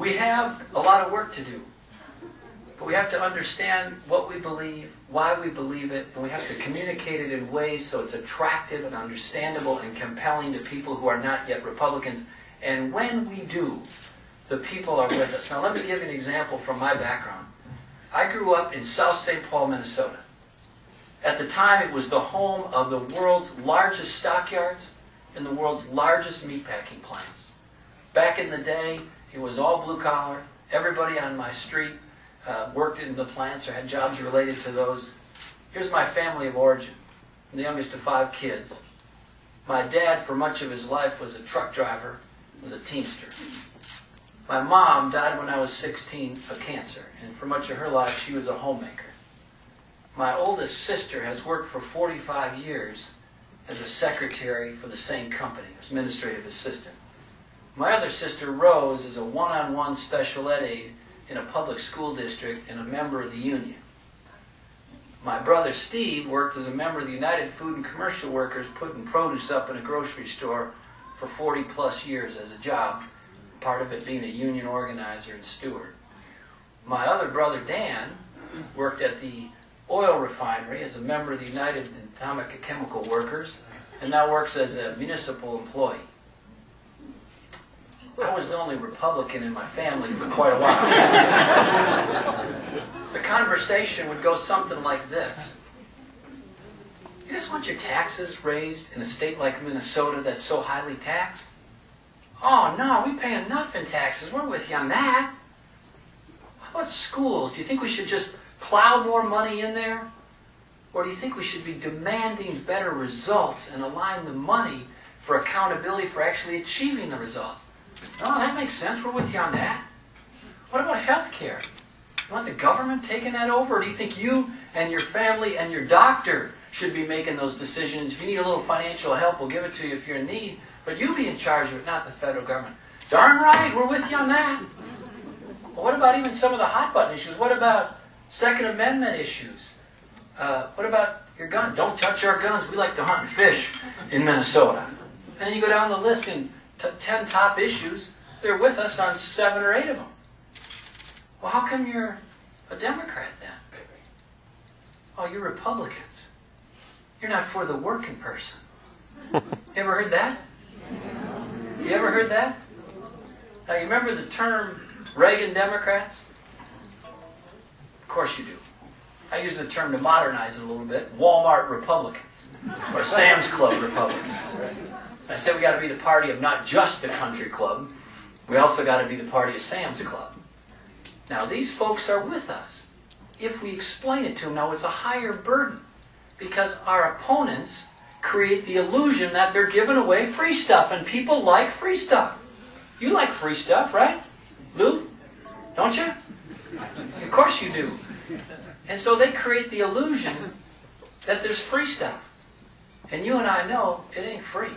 We have a lot of work to do. But we have to understand what we believe, why we believe it, and we have to communicate it in ways so it's attractive and understandable and compelling to people who are not yet Republicans. And when we do, the people are with us. Now let me give you an example from my background. I grew up in South St. Paul, Minnesota. At the time, it was the home of the world's largest stockyards and the world's largest meatpacking plants. Back in the day, it was all blue collar. Everybody on my street worked in the plants or had jobs related to those. Here's my family of origin. I'm the youngest of 5 kids. My dad, for much of his life, was a truck driver, was a teamster. My mom died when I was 16 of cancer, and for much of her life, she was a homemaker. My oldest sister has worked for 45 years as a secretary for the same company, as administrative assistant. My other sister, Rose, is a one-on-one special ed aide in a public school district and a member of the union. My brother, Steve, worked as a member of the United Food and Commercial Workers, putting produce up in a grocery store for 40-plus years as a job, part of it being a union organizer and steward. My other brother, Dan, worked at the oil refinery as a member of the United Atomic and Chemical Workers, and now works as a municipal employee. I was the only Republican in my family for quite a while. The conversation would go something like this. You just want your taxes raised in a state like Minnesota that's so highly taxed? Oh, no, we pay enough in taxes. We're with you on that. How about schools? Do you think we should just plow more money in there? Or do you think we should be demanding better results and align the money for accountability for actually achieving the results? Oh, that makes sense. We're with you on that. What about health care? You want the government taking that over? Or do you think you and your family and your doctor should be making those decisions? If you need a little financial help, we'll give it to you if you're in need. But you be in charge of it, not the federal government. Darn right, we're with you on that. Well, what about even some of the hot button issues? What about Second Amendment issues? What about your gun? Don't touch our guns. We like to hunt and fish in Minnesota. And then you go down the list and 10 top issues, they're with us on 7 or 8 of them. Well, how come you're a Democrat then? Oh, you're Republicans. You're not for the working person. You ever heard that? You ever heard that? Now, you remember the term Reagan Democrats? Of course you do. I use the term to modernize it a little bit. Walmart Republicans. Or Sam's Club Republicans. I said we got to be the party of not just the country club. We also got to be the party of Sam's Club. Now, these folks are with us if we explain it to them. Now, it's a higher burden because our opponents create the illusion that they're giving away free stuff, and people like free stuff. You like free stuff, right? Lou? Don't you? Of course you do. And so they create the illusion that there's free stuff. And you and I know it ain't free.